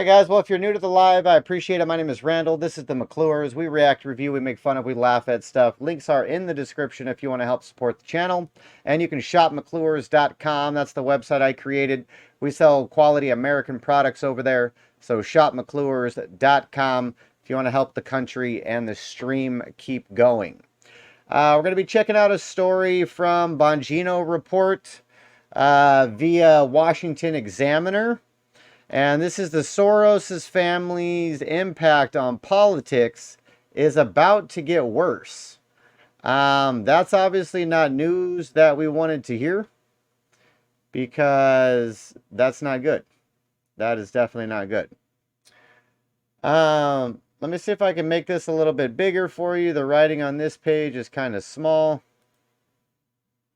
Alright guys, well if you're new to the live, I appreciate it. My name is Randall. This is the McClures. We react, review, we make fun of, we laugh at stuff. Links are in the description if you want to help support the channel. And you can shop McClures.com. That's the website I created. We sell quality American products over there. So shop McClures.com if you want to help the country and the stream keep going. We're going to be checking out a story from Bongino Report via Washington Examiner. And this is the Soros family's impact on politics is about to get worse. That's obviously not news that we wanted to hear because that's not good. That is definitely not good. Let me see if I can make this a little bit bigger for you. The writing on this page is kind of small,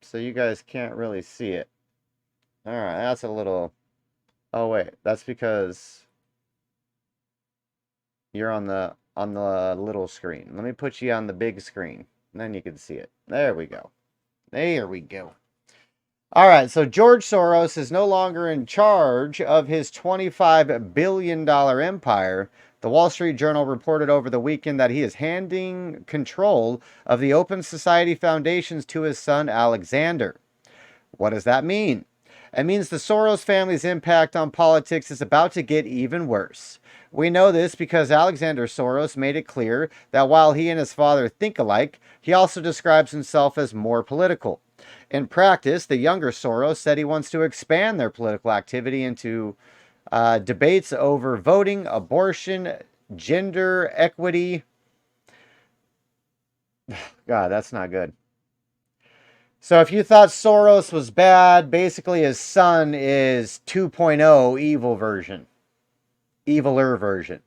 so you guys can't really see it. All right, that's a little... Oh wait, that's because you're on the little screen. Let me put you on the big screen, and then you can see it. There we go. There we go. All right, so George Soros is no longer in charge of his $25 billion empire. The Wall Street Journal reported over the weekend that he is handing control of the Open Society Foundations to his son, Alexander. What does that mean? It means the Soros family's impact on politics is about to get even worse. We know this because Alexander Soros made it clear that while he and his father think alike, he also describes himself as more political. In practice, the younger Soros said he wants to expand their political activity into debates over voting, abortion, gender equity. God, that's not good. So if you thought Soros was bad, basically his son is 2.0 evil version. Eviler version.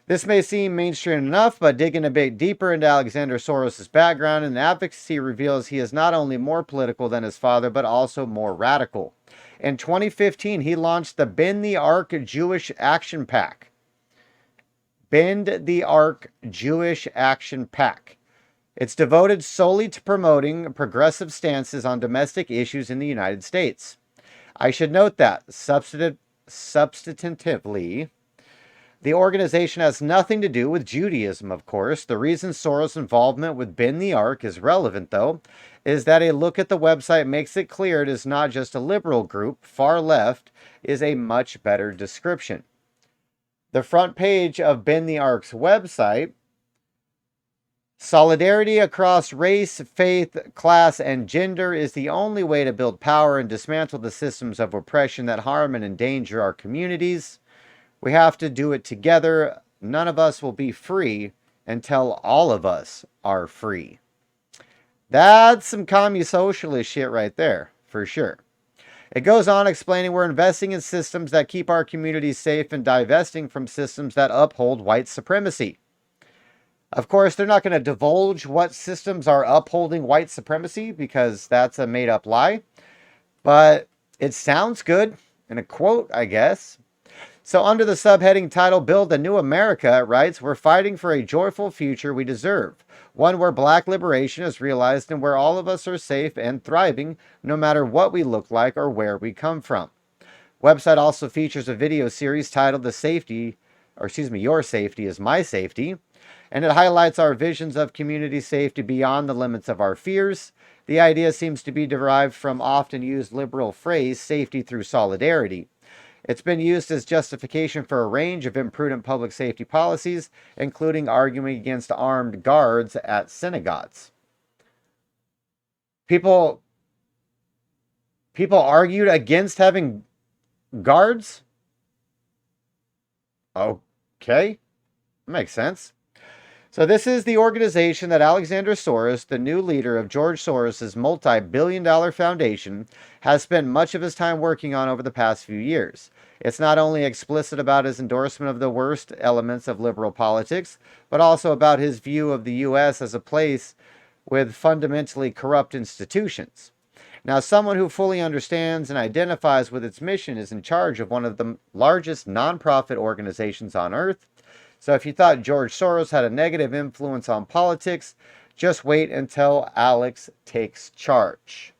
This may seem mainstream enough, but digging a bit deeper into Alexander Soros' background and advocacy reveals he is not only more political than his father, but also more radical. In 2015, he launched the Bend the Arc Jewish Action PAC. Bend the Arc Jewish Action PAC. It's devoted solely to promoting progressive stances on domestic issues in the United States. I should note that, substantively, the organization has nothing to do with Judaism, of course. The reason Soros' involvement with Bend the Arc is relevant, though, is that a look at the website makes it clear it is not just a liberal group. Far left is a much better description. The front page of Bend the Arc's website: solidarity across race, faith, class, and gender is the only way to build power and dismantle the systems of oppression that harm and endanger our communities. We have to do it together. None of us will be free until all of us are free. That's some commie socialist shit right there, for sure. It goes on explaining we're investing in systems that keep our communities safe and divesting from systems that uphold white supremacy. Of course, they're not going to divulge what systems are upholding white supremacy because that's a made-up lie. But it sounds good in a quote, I guess. So under the subheading title, Build a New America, it writes, we're fighting for a joyful future we deserve. One where black liberation is realized and where all of us are safe and thriving, no matter what we look like or where we come from. Website also features a video series titled Your Safety is My Safety. And it highlights our visions of community safety beyond the limits of our fears. The idea seems to be derived from often used liberal phrase, safety through solidarity. It's been used as justification for a range of imprudent public safety policies, including arguing against armed guards at synagogues. People argued against having guards? Okay, makes sense. So this is the organization that Alexander Soros, the new leader of George Soros' multi-billion-dollar foundation, has spent much of his time working on over the past few years. It's not only explicit about his endorsement of the worst elements of liberal politics, but also about his view of the U.S. as a place with fundamentally corrupt institutions. Now, someone who fully understands and identifies with its mission is in charge of one of the largest nonprofit organizations on earth. So if you thought George Soros had a negative influence on politics, just wait until Alex takes charge.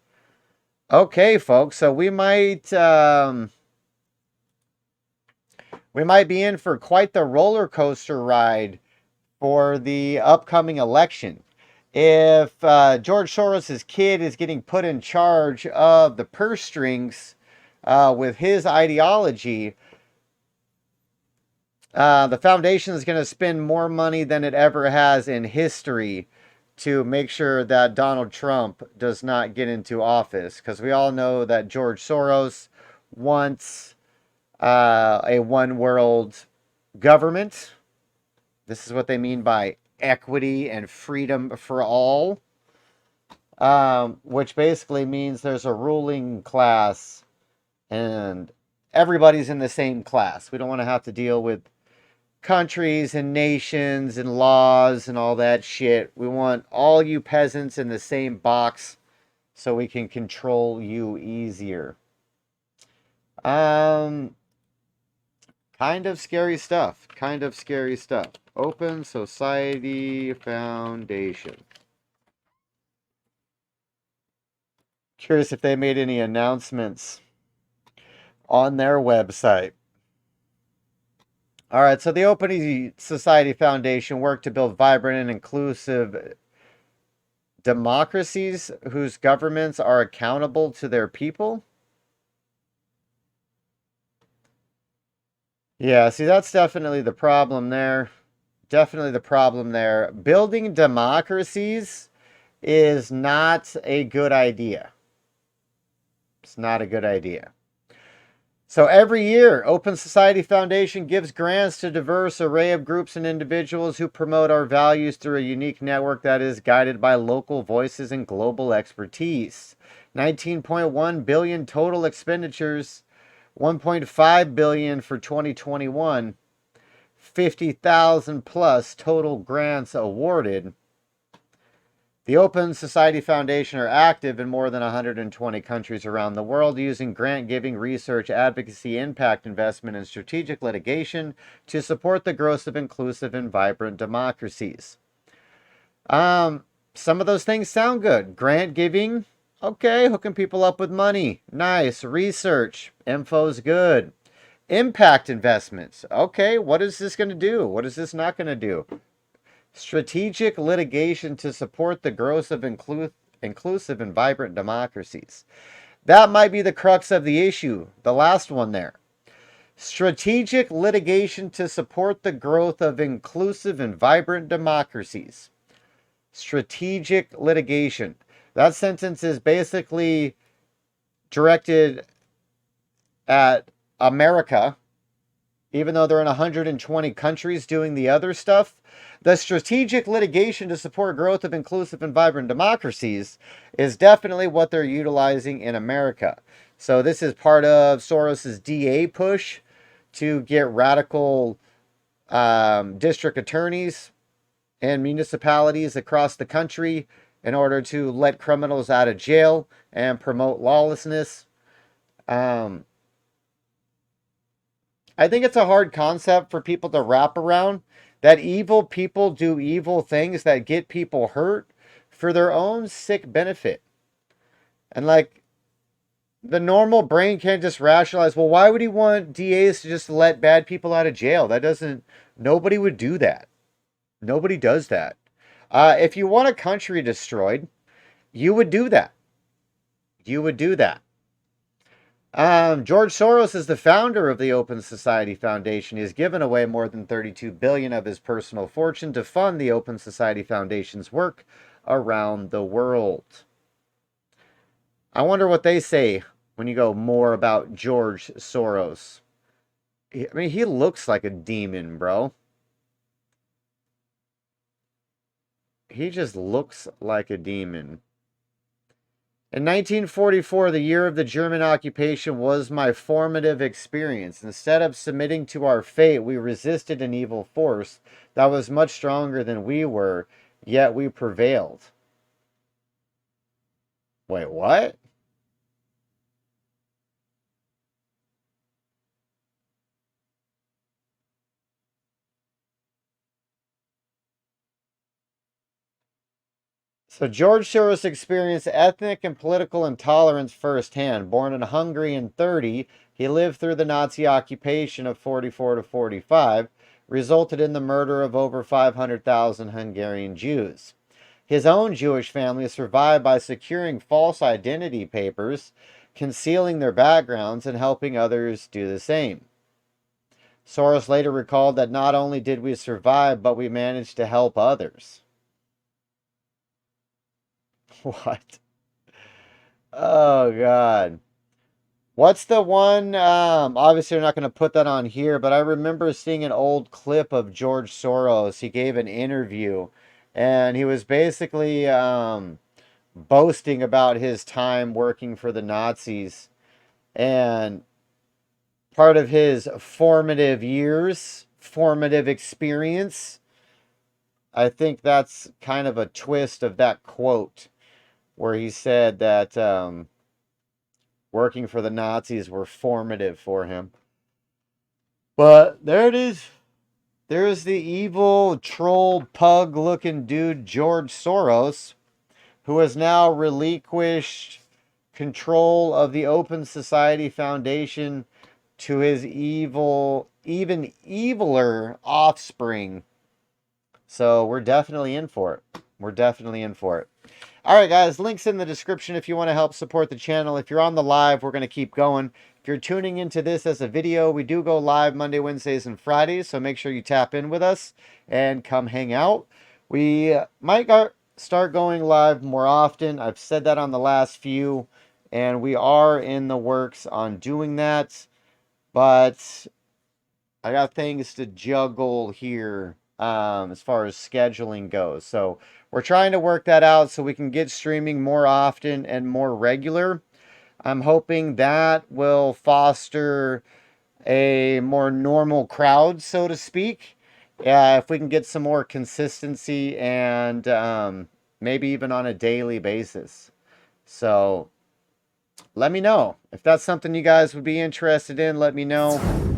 Okay, folks, so we might We might be in for quite the roller coaster ride for the upcoming election. If George Soros' kid is getting put in charge of the purse strings with his ideology, the foundation is going to spend more money than it ever has in history to make sure that Donald Trump does not get into office. Because we all know that George Soros wants a one world government. This is what they mean by equity and freedom for all, which basically means there's a ruling class and everybody's in the same class. We don't want to have to deal with countries and nations and laws and all that shit. We want all you peasants in the same box so we can control you easier. Kind of scary stuff. Kind of scary stuff. Open Society Foundation. Curious if they made any announcements on their website. All right, so the Open Society Foundation worked to build vibrant and inclusive democracies whose governments are accountable to their people. Yeah, see, that's definitely the problem there. Definitely the problem there. Building democracies is not a good idea. It's not a good idea. So every year, Open Society Foundation gives grants to a diverse array of groups and individuals who promote our values through a unique network that is guided by local voices and global expertise. 19.1 billion total expenditures, 1.5 billion for 2021, 50,000 plus total grants awarded. The Open Society Foundation are active in more than 120 countries around the world, using grant giving, research, advocacy, impact investment, and strategic litigation to support the growth of inclusive and vibrant democracies. Some of those things sound good. Grant giving, okay, hooking people up with money, nice. Research, info's good. Impact investments, okay, what is this going to do? What is this not going to do? Strategic litigation to support the growth of inclusive and vibrant democracies. That might be the crux of the issue, the last one there. Strategic litigation to support the growth of inclusive and vibrant democracies. Strategic litigation. That sentence is basically directed at America, even though they're in 120 countries doing the other stuff. The strategic litigation to support growth of inclusive and vibrant democracies is definitely what they're utilizing in America. So this is part of Soros's DA push to get radical district attorneys and municipalities across the country in order to let criminals out of jail and promote lawlessness. I think it's a hard concept for people to wrap around, that evil people do evil things that get people hurt for their own sick benefit. And like, the normal brain can't just rationalize, well, why would he want DAs to just let bad people out of jail? Nobody would do that. Nobody does that. If you want a country destroyed, you would do that. You would do that. George Soros is the founder of the Open Society Foundation. He has given away more than $32 billion of his personal fortune to fund the Open Society Foundation's work around the world. I wonder what they say when you go more about George Soros. I mean, he looks like a demon, bro. He just looks like a demon. In 1944, the year of the German occupation, was my formative experience. Instead of submitting to our fate, we resisted an evil force that was much stronger than we were, yet we prevailed. Wait, what? So George Soros experienced ethnic and political intolerance firsthand. Born in Hungary in 30, He lived through the Nazi occupation of 44 to 45, resulted in the murder of over 500,000 Hungarian Jews. His own Jewish family survived by securing false identity papers, concealing their backgrounds, and helping others do the same. Soros later recalled that not only did we survive, but we managed to help others. What? Oh, God. What's the one? Obviously, we're not going to put that on here, but I remember seeing an old clip of George Soros. He gave an interview, and he was basically boasting about his time working for the Nazis. And part of his formative years, formative experience, I think that's kind of a twist of that quote where he said that working for the Nazis were formative for him. But there it is. There's the evil troll pug looking dude George Soros, who has now relinquished control of the Open Society Foundation to his evil, even eviler offspring. So we're definitely in for it. We're definitely in for it. All right, guys, links in the description if you want to help support the channel. If you're on the live, we're going to keep going. If you're tuning into this as a video, we do go live Monday, Wednesdays, and Fridays, so make sure you tap in with us and come hang out. We might start going live more often. I've said that on the last few, and we are in the works on doing that, but I got things to juggle here as far as scheduling goes. So we're trying to work that out so we can get streaming more often and more regular. I'm hoping that will foster a more normal crowd, so to speak. If we can get some more consistency and maybe even on a daily basis. So let me know. If that's something you guys would be interested in, let me know.